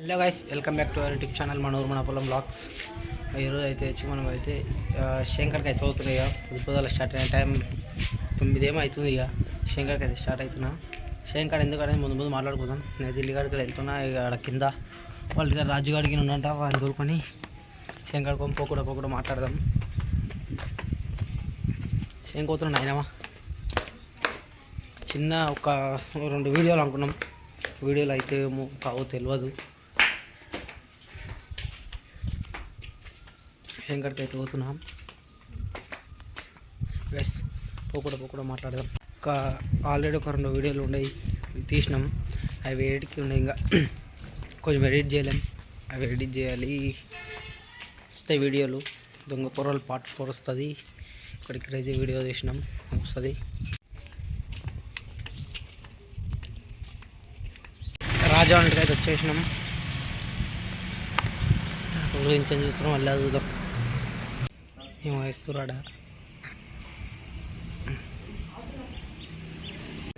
Hello guys, welcome back to our YouTube channel మన ఊరు మన పొలం బ్లాగ్స్. ఈరోజు అయితే వచ్చి మనం అయితే శంకర్కి అయితే అవుతున్నాయి. ఇక పొద్దుల స్టార్ట్ అయిన టైం 9 ఏమో అవుతుంది. ఇక శంకర్కి అయితే స్టార్ట్ అవుతున్నా. శంకర్ ఎందుకంటే ముందు మాట్లాడుకుందాం. నేను ఢిల్లీగాడికి వెళ్తున్నా. ఇక ఆడ కింద వాళ్ళ దగ్గర రాజుగాడికి ఉండంట. వాళ్ళని దూరుకొని శంకర్ పోకుండా మాట్లాడదాం. శంకర్ అవుతున్నాడు ఆయనమా. చిన్న ఒక 2 వీడియోలు అనుకున్నాం. వీడియోలు అయితే కావు తెలియదు. శంకర్కి అయితే పోతున్నాం. ఎస్ పోకుండా మాట్లాడదాం. ఆల్రెడీ ఒక 2 వీడియోలు ఉన్నాయి, తీసినాం. అవి ఎడిట్కి ఉన్నాయి. ఇంకా కొంచెం ఎడిట్ చేయలేం. అవి ఎడిట్ చేయాలి. వస్తాయి వీడియోలు. దొంగ పొరలు పార్ట్ 4 వస్తుంది. ఇక్కడైతే వీడియో తీసినాం వస్తుంది. రాజా అయితే వచ్చేసినాం. గురించి చూస్తున్నాం. మళ్ళీ చూద్దాం ఏమో వేస్తున్నాడా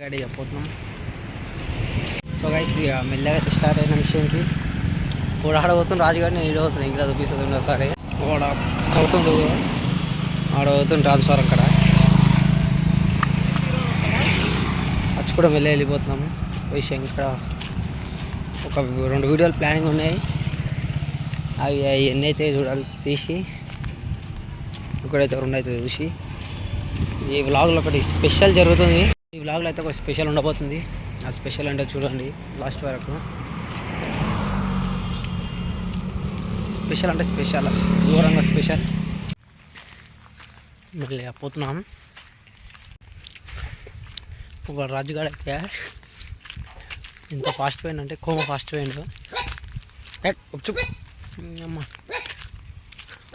గాడి చెప్పబోతున్నాం. సో గైస్, ఇక మెల్లగా అయితే స్టార్ట్ అయిన విషయానికి కూడా ఆడబోతుంది. రాజుగాడిని నేను ఈడవుతున్నాను. ఇంకా చూపిస్తుంది ఒకసారి. కూడా అవుతుండు ఆడబోతుంది ట్రాన్స్ఫర్ అక్కడ వచ్చి కూడా మెల్ల వెళ్ళిపోతున్నాము. విషయం ఇక్కడ ఒక 2 వీడియోలు ప్లానింగ్ ఉన్నాయి. అవి ఎన్ని అయితే చూడాలి తీసి ఇక్కడైతే 2 అయితే చూసి ఈ వ్లాగ్లో ఒకటి స్పెషల్ జరుగుతుంది. ఈ వ్లాగ్లో అయితే ఒక స్పెషల్ ఉండబోతుంది. ఆ స్పెషల్ అంటే చూడండి లాస్ట్ వరకు. స్పెషల్ అంటే స్పెషల్, ఘోరంగా స్పెషల్. మళ్ళీ పోతున్నాం. ఒక రాజుగాడ అయితే ఎంత ఫాస్ట్ పోయిందంటే ఫాస్ట్ పోయిండు. అమ్మ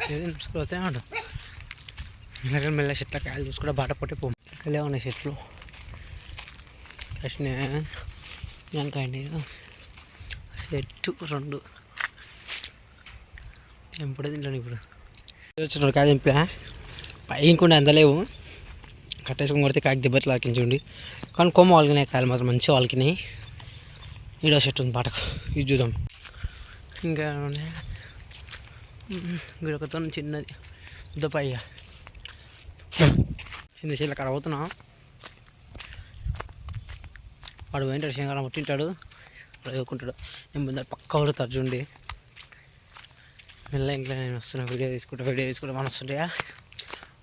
ఏదైనా చూసుకుని అంట. ఇలాగ మెల్ల చెట్ల కాయలు చూసుకుంటే బాట పట్టి ఇక్కడే ఉన్నాయి చెట్లు. ఫస్ట్ వెనకండి చెట్టు 2 ఎంపుడే తింటాను. ఇప్పుడు వచ్చిన కాయ దింపా ఇంకుండే అందలేవు. కట్టేసుకొని కొడితే కాకి దెబ్బట్లు లాకించండి. కానీ కొమ్మ వాళ్ళకినాయి కాయలు మాత్రం మంచిగా వాళ్ళకినాయి. ఈడో చెట్టు ఉంది బాటకు, ఇది చూద్దాం. ఇంకా గిడకతో చిన్నది ఉద్దపయ్య చిన్న చెట్లు అక్కడ అవుతున్నా. వాడు పోయింటాడు, శంకరం ముట్టింటాడు, చదువుకుంటాడు. నేను ముందర పక్క పడుతాడు చూడండి. మెల్ల ఇంట్లో నేను వస్తున్నా. వీడియో తీసుకుంటా మనం వస్తుంటాయా.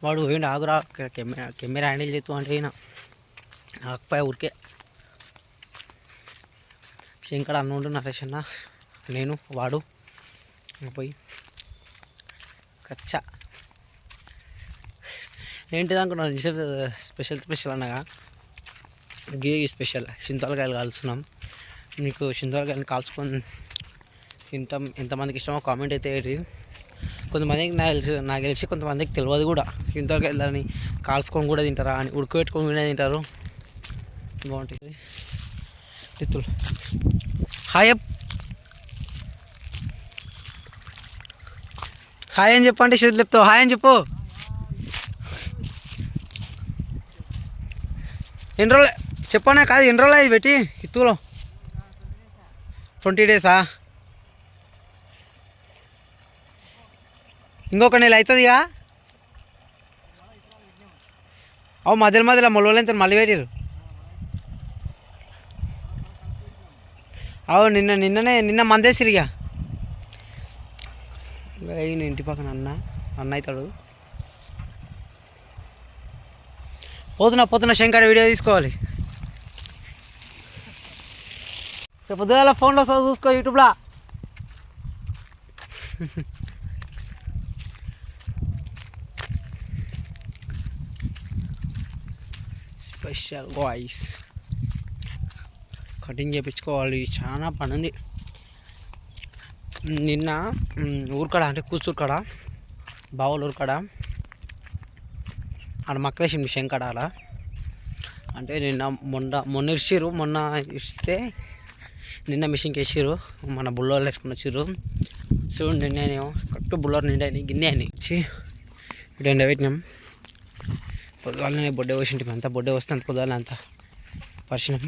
వాడు పోయిండు. ఆగురా కెమెరా హ్యాండిల్ చేస్తూ అంటే అయినా ఆకుపాయ ఊరికే. శంకర్ అన్నుండు, నరేష్ అన్న, నేను, వాడు పోయి కచ్చా ఏంటిది అనుకున్నాను. స్పెషల్ అనగా గీ స్పెషల్ చింతలకాయలు కాల్చున్నాం. మీకు చింతలకాయలు కాల్చుకొని తింటాం. ఎంతమందికి ఇష్టమో కామెంట్ అయితే వేయండి. కొంతమందికి నాకు తెలిసి కొంతమందికి తెలియదు కూడా. చింతలకాయలని కాల్చుకొని కూడా తింటారా అని, ఉడకబెట్టుకొని కూడా తింటారు. బాగుంటుంది. రితుల్ హాయ్ అని చెప్పండి. చేతులు చెప్తావు హాయ్ అని చెప్పు. ఎన్ని రోజులు చెప్పనా కాదు, ఎన్ని రోజులు అది పెట్టి ఇత్తులో 20 డేసా? ఇంకొక నెల అవుతుందిగా. అవు మధ్యలో మొలవలేంత మళ్ళీ పెట్టారు. అవు నిన్న మందేసిరిగా. ఈయన ఇంటి పక్కన అన్న అవుతాడు. పోతున్నా శంకర్ వీడియో తీసుకోవాలి. పొద్దుగాల ఫోన్లో చూసుకో యూట్యూబ్లో. స్పెషల్ వాయిస్ కటింగ్ చేయించుకోవాలి. చాలా పని ఉంది. నిన్న ఊరుకాడ అంటే కూర్చూరు కాడ బావులు ఊరుకాడ ఆడ మక్కలేసింది శంకడ. అలా అంటే మొన్న ఇస్తే నిన్న మిషన్కి వేసిర్రు. మన బుల్లోలు వేసుకుని వచ్చిర్రు. చూడు నిన్నేమో కరెక్ట్ బుల్లోరు నిండాయని గిన్నె అని వచ్చి ఇప్పుడు ఎండబెట్టినాం. పొద్దుగాలనే బొడ్డే పోసింటి. అంతా బొడ్డే వస్తే అంత పొద్దుగాలనే అంతా పరిచినాం.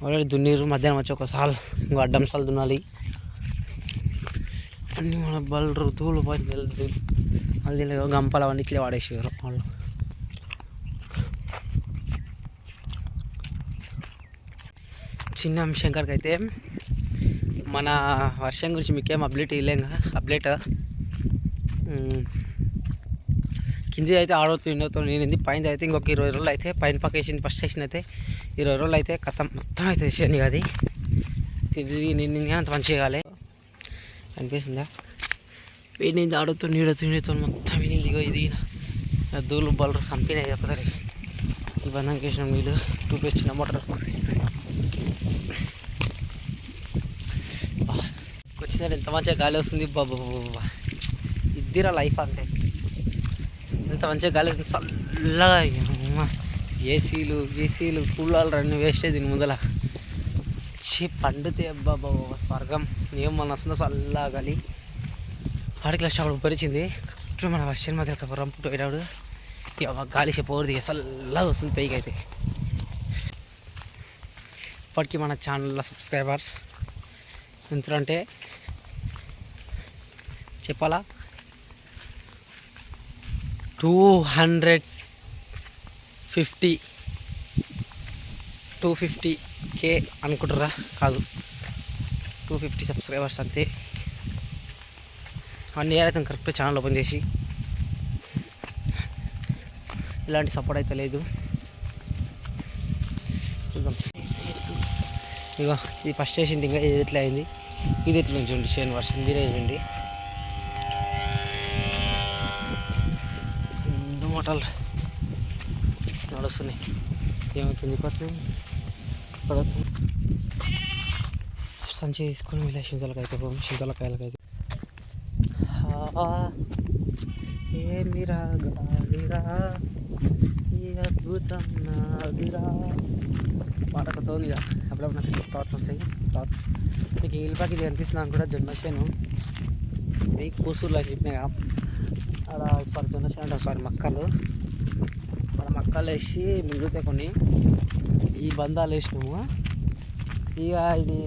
ఆల్రెడీ దున్నీరు మధ్యాహ్నం వచ్చి ఒకసారి ఇంకో అడ్డం సార్లు దున్నాలి. అన్నీ మన బలరు తూలు పని మళ్ళీ గంపలు అవన్నీ ఇట్లే వాడేసారు వాళ్ళు. చిన్న శంకర్కి అయితే మన వర్షం గురించి మీకేం అప్డేట్ ఇవ్వలేం అప్డేట్. కింది అయితే ఆడవుతూ ఇండవుతూ నేను పైన అయితే ఇంకొక 20 రోజులు అయితే పైన పక్క వేసింది. ఫస్ట్ వేసింది అయితే 20 రోజులు అయితే కథం మొత్తం అయితే వేసేయండి. అది తిరిగి నిన్న అంత మంచిగా చేయాలి అనిపిస్తుందా. వేడింది ఆడుతూ నీడుతూ మొత్తం వినింది. ఇగో ఇది దూలు బలరు సంపినాయి ఒకసారి. ఈ బంధంకి వేసిన నీళ్ళు చూపించిన మోటార్ వచ్చిందంటే ఎంత మంచిగా గాలి వస్తుంది. బాబా ఇద్దిరా లైఫ్ అంటే. ఎంత మంచిగా గాలి వస్తుంది చల్లగా. ఏసీలు కూలర్లు అన్నీ వేస్తే దీని ముందల పండితే బాబా స్వర్గం. ఏం మన వస్తుందో చల్లగా గాలి. ఆడికి లక్ష అప్పుడు పరిచింది కరెక్ట్ మన వర్షం మధ్య రంపుట్టు పోయినాడు. గాలి చెప్పకూడదు చల్లగా వస్తుంది పైకి అయితే. ఇప్పటికీ మన ఛానల్లో సబ్స్క్రైబర్స్ ఎంతంటే చెప్పాలా 250K అనుకుంటారా? కాదు, 250 సబ్స్క్రైబర్స్ అంతే. 1 year అయితే కరెక్ట్ ఛానల్ ఓపెన్ చేసి. ఇలాంటి సపోర్ట్ అయితే లేదు. చూద్దాం. ఇగో ఇది ఫస్ట్ వేసింది. ఇంకా ఇది ఎట్లా అయింది, ఇది ఎట్లా ఉంచండి షేన్ వర్షన్ మీరే వేయండి. మోటార్లు నడుస్తున్నాయి. ఏమో కిందికి వస్తున్నాయి. సంచి తీసుకొని వీళ్ళ చింతలకాయలకైతే ఏమిరా గాలిరా ఈ అద్భుతం నాదిరా పాటకుతోంది. ఇక అప్పుడప్పుడు నాకు థాట్స్ వస్తాయి. మీకు ఇల్పాకి ఇది అనిపిస్తుంది కూడా. జొన్నచేను ఇది కూసూరులో చెప్పినాగా అక్కడ జొన్నచేను అంటారు. సారీ మక్కలు. మన మక్కలు వేసి మిగులుతాయి కొన్ని. ఈ బంధాలు వేసినాము. ఇక ఇది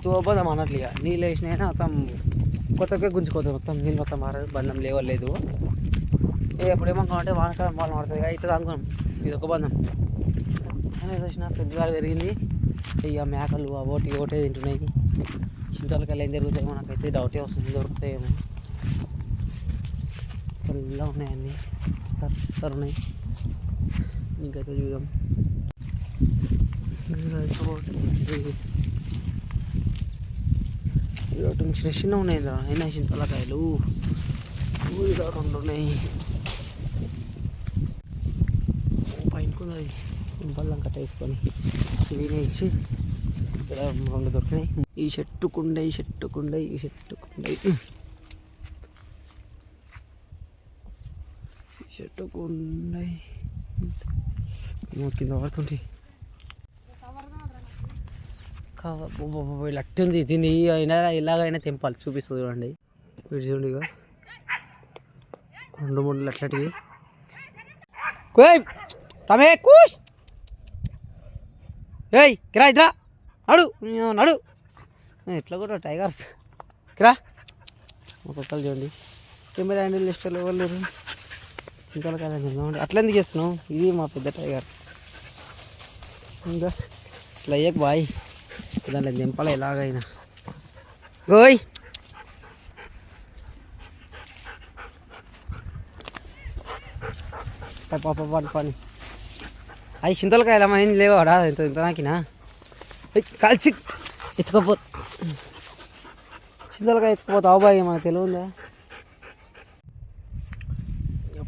తోబోదాం అన్నట్లు. ఇక నీళ్ళు వేసినాయినా మొత్తం కొత్తగా గుంజుకోతుంది. మొత్తం నీళ్ళు మొత్తం మారదు. బంధం లేవలేదు. ఎప్పుడేమో కావాలంటే వానకాలం బాగా పడుతుంది. అవుతుంది అనుకున్నాం. ఇది ఒక బంధం వేసిన పెద్దగా జరిగింది. ఇక మేకలు ఒకటే తింటున్నాయి. చింతలకాయలు ఏం జరుగుతాయేమో నాకైతే డౌటే వస్తుంది. దొరుకుతాయేమో. తెల్లగా ఉన్నాయన్నీ సర్ ఉన్నాయి. ఇంకైతే చూద్దాం. చిన్న చిన్న ఉన్నాయి. అయినా చింతలకాయలు ఊరిగా 2 ఉన్నాయి. పైనకున్నది బల్లం కట్ట వేసుకొని వేసి ఇక్కడ 2 దొరికినాయి. ఈ చెట్టుకుండే కింద పడుతుంది. లట్టి ఉంది. దీన్ని అయినా ఇలాగైనా తెంపాలి. చూపిస్తుంది చూడండి. వీటి చూడండి. ఇక 2-3 లట్లటివి. రమే కూష్ ఏయ్ కిరా ఇద్రా నడు ఎట్లా కూడా టైగర్స్ కిరా. ఒక్కొక్కరు చూడండి. కెమెరా హ్యాండిల్ ఇష్టం ఎవరు లేరు. ఇంకా అట్లా ఎందుకు చేస్తున్నావు? ఇది మా పెద్ద టైగర్. ఇంకా ఇట్లా అయ్యాక బాయ్ దాంట్లో దింపాలి ఎలాగైనా. గోయ్ పని అవి చింతలకాయలు అమ్మ ఏం లేవాడా? ఇంత నాకినా కలిసి ఎత్తుకపో చింతలకాయ ఎత్తుకుపోతావు బాయ్. మనకు తెలియదా?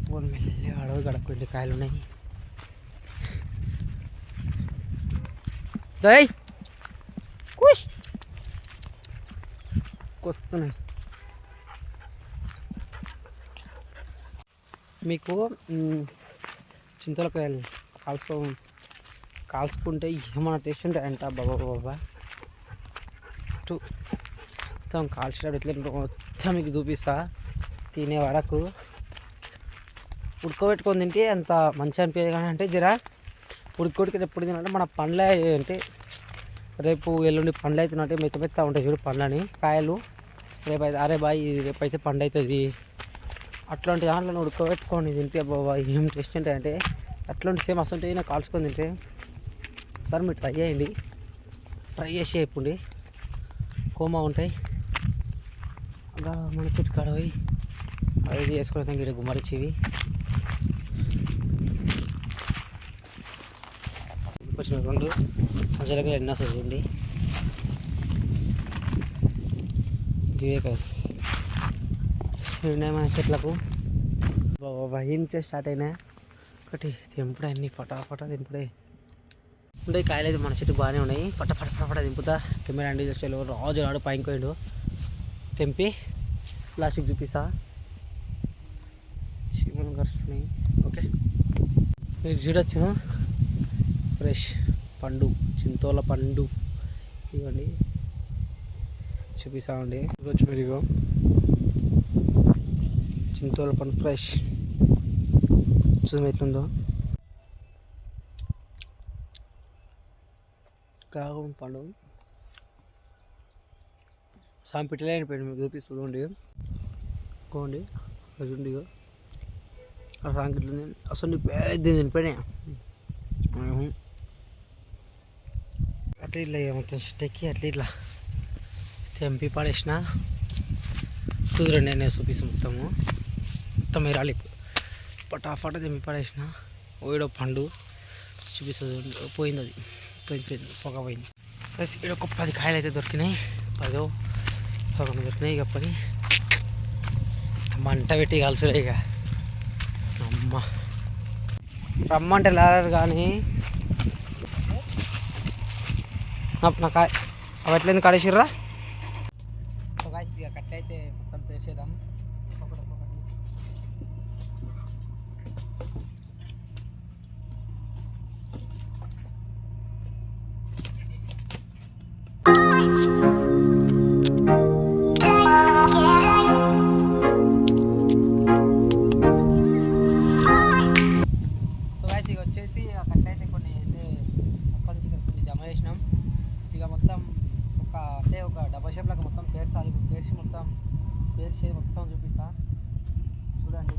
పోను మెల్లి అడవి గడపండి. కాయలు ఉన్నాయి. దయ్ వస్తున్నాయి. మీకు చింతలకాయలు కాల్చుకుంటే ఏమన్నా టేస్ట్ ఉంటాయంట. బాబా మొత్తం కాల్చేటప్పుడు ఎట్లా మొత్తం మీకు చూపిస్తా. తినే వరకు ఉడకబెట్టుకొని తింటే అంత మంచిగా అనిపించదు. కానీ అంటే జర ఉడకబెట్టుకుని ఎప్పుడు తినాలంటే మన పండ్ల అంటే రేపు ఎల్లుండి పండ్లు అవుతున్నట్టు మెత్త ఉంటాయి చూడు పండ్లని కాయలు. రేపు అయితే అరే బాయ్ రేపైతే పండు అవుతుంది, అట్లాంటి దాంట్లో ఉడకబెట్టుకొని తింటే బాబా ఏం టేస్ట్ ఉంటాయంటే అట్లాంటి సేమ్ వస్తుంటాయి. నాకు కాల్చుకొని తింటే సార్ మీరు ట్రై చేయండి, ట్రై చేసి అయిపోండి. కోమా ఉంటాయి అలా మన చెట్టు కాడ పోయి అది వేసుకుని ఇక్కడ గుమ్మరిచ్చివి వచ్చిన 2 సంచలకి ఎన్నో చూడండి. ఇవే కదా ఉన్నాయి మన చెట్లకు. వహించే స్టార్ట్ అయినాయి ఒకటి తెంపుడే, అన్ని ఫటాఫటా తెంపుడే ఉండే. కాయలు అయితే మన చెట్టు బాగానే ఉన్నాయి. ఫట తెంపుతా. కెమెరా అండి వచ్చేలో రాజు రాడు పైకి పోయిండు, తెంపి ప్లాస్టిక్ చూపిస్తా. చీమలు కరుస్తున్నాయి. ఓకే మీరు చూడొచ్చు ఫ్రెష్ పండు, చింతోల పండు ఇవ్వండి చూపిస్తామండి. చూడొచ్చు మీరు, ఇగో చింతోల పండు ఫ్రెష్ చూద్దాం ఎట్లుందో. కాగం పండు సాంపిట్టలే అయిపోయింది, మీకు చూపిస్తుంది ఉండి కోండి అది ఉండి ఆ సాంకిట్లు అసలు పెద్ద చనిపోయినాయి. అట్లా ఇట్లా మొత్తం చెట్టెక్కి అట్లా ఇట్లా తెంపి పడేసిన చూడండి. నేను చూపిస్తాను మొత్తం మీరు పటాఫట తెంపి పడేసిన. ఓడో పండు చూపిస్తుంది, పోయింది అది, పోయింది పొగ పోయింది. ప్లస్ ఇక్కడ ఒక 10 కాయలు అయితే దొరికినాయి, 10 సగం దొరికినాయి. ఇక పని మంట పెట్టి కాల్చులే. ఇక అమ్మ రమ్మంటే లేరు కానీ నా కాయ అవి ఎట్లయింది కడేసిర్రా. ఇక కట్లయితే మొత్తం పేర్చేద్దాం ఒక్కొక్కటి. వచ్చేసి కట్లయితే కొన్ని అయితే అక్కడి నుంచి కొన్ని జమ చేసినాం. ఇక మొత్తం ఒక డబ్బా షేప్లాగా మొత్తం పేర్చాలి. పేర్చి మొత్తం పేర్చేది మొత్తం చూపిస్తా చూడండి.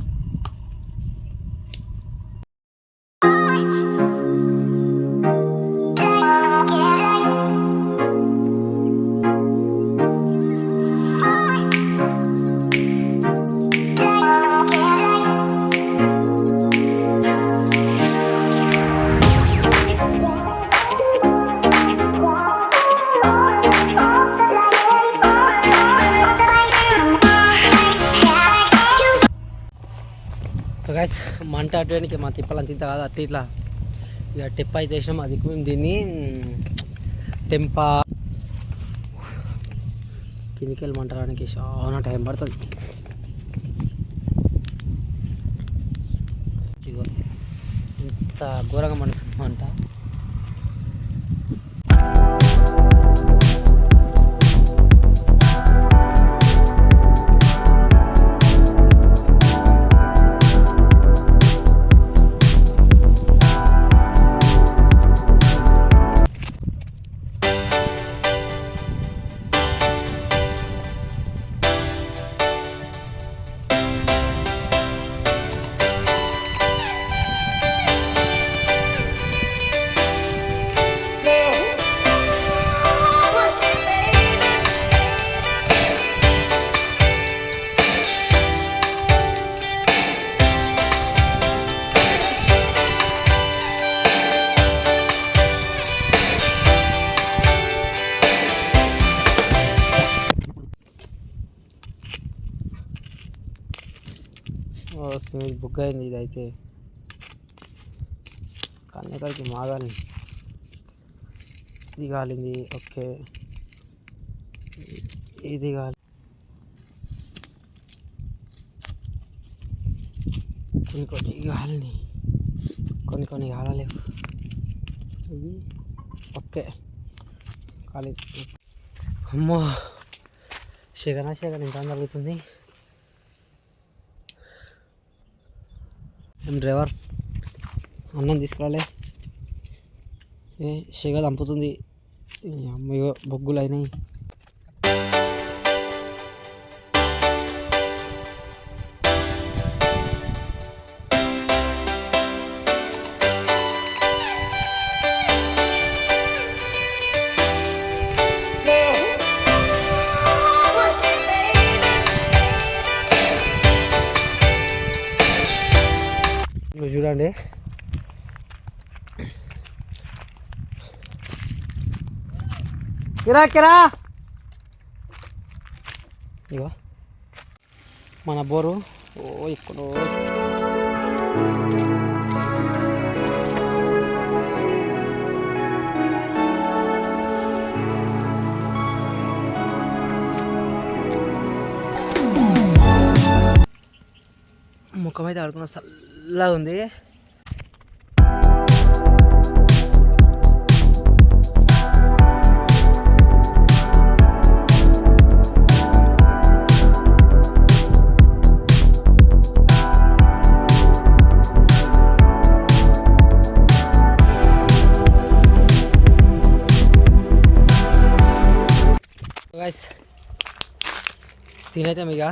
సో గైస్ మంట అటువడానికి మా తిప్పాలని తింటా కాదు అట్లా ఇట్లా ఇక టెప్ప అయితే వేసినాం. అది మేము దీన్ని టెంప కిందికెళ్ళి మంట రావడానికి చాలా టైం పడుతుంది. ఇగో ఇంత ఘోరంగా మండుతుంది మంట. బుక్ అయింది ఇది అయితే కన్నెకాడికి మాగాలి. ఇది కాలింది. ఓకే ఇది కాలి కొన్ని కాలినాయి, కొన్ని కాలలేవు. ఇది ఓకే కాలి. అమ్మో షగన ఇంకా జరుగుతుంది. ఏం డ్రైవర్ అన్నం తీసుకురాలే, షగ చంపుతుంది. అమ్మయ్యో బొగ్గులు అయినాయి. చూడండి కిరా కిరా ఇగో మన బోరు ఇక్కడ ముఖం అయితే ఆడుకున్న చల్లగా ఉంది. గైస్ తినైతే ఇక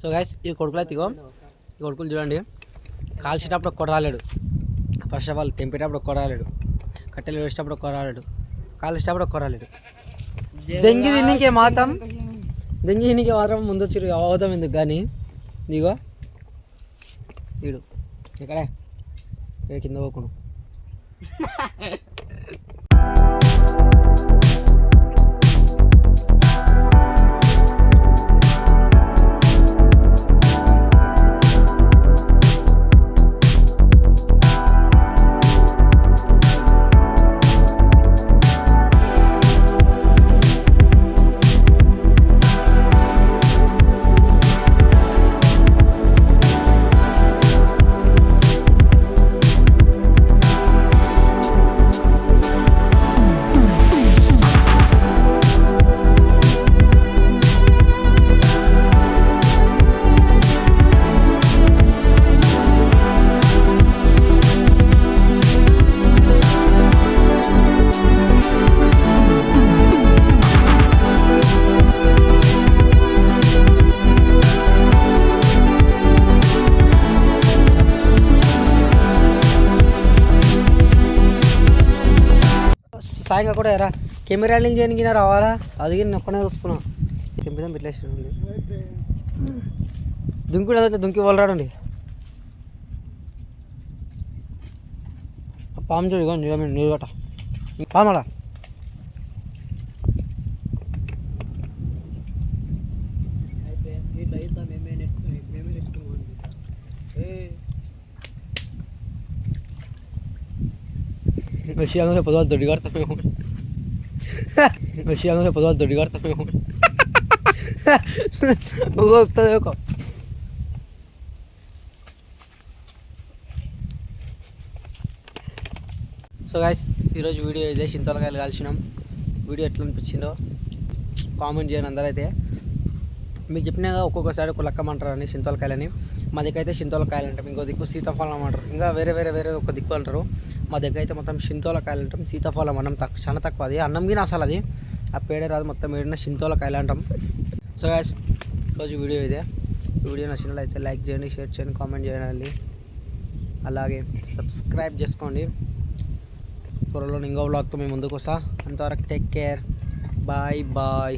సో గైస్ ఈ కొడుకులు అయితే ఇగో ఈ కొడుకులు చూడండి కాల్చేటప్పుడు కొడరాలేడు. ఫస్ట్ ఆఫ్ ఆల్ తెంపేటప్పుడు కొడరాలేడు, కట్టెలు వేసేటప్పుడు కొడరాలేడు, కాల్చేటప్పుడు కొడరాలేడు. దెంగి తిన్నికే మాత్రం ముందు వచ్చి అవుతాం ఎందుకు కానీ ఇగో వీడు ఇక్కడే కింద పోకును. సాయంగా కూడా ఎరా కెమెరా లింక్ చేయడానికి రావాలా అది ఒక్కనే చూసుకున్నా తెంపిదాం పెట్టలేసి దుంకుడు అదైతే దుంకి వాళ్ళరాడండి. పాము చూడు ఇగో నీరు గట్ట పామడా పొద్దుగా దొడ్డి కడతామేమో పొద్దుగా దొడ్డి కడతామేమో చెప్తుంది ఒక సో గైస్ ఈరోజు వీడియో ఇదే చింతలకాయలు కాల్చినాం. వీడియో ఎట్లా అనిపించిందో కామెంట్ చేయండి అందరైతే. మీకు చెప్పినాగా ఒక్కొక్కసారి ఒక లక్కం అంటారని చింతలకాయలని. మా దగ్గర అయితే చింతలకాయలు అంటాం, ఇంకో దిక్కు సీతాఫలం అంటారు, ఇంకా వేరే వేరే వేరే ఒక దిక్కు అంటారు. మా దగ్గర అయితే మొత్తం చింతలకాయలు అంటాం. సీతాఫలం అన్నం చాలా తక్కువ, అది అన్నం గిన అసలు అది ఆ పేడే రాదు, మొత్తం ఏడిన చింతలకాయలు అంటాం. సో గాయ్స్ రోజు వీడియో ఇదే. వీడియో నచ్చినట్లయితే లైక్ చేయండి, షేర్ చేయండి, కామెంట్ చేయండి, అలాగే సబ్స్క్రైబ్ చేసుకోండి. త్వరలో ఇంకో వ్లాగ్తో మేము ముందుకు వస్తా. అంతవరకు టేక్ కేర్, బాయ్ బాయ్.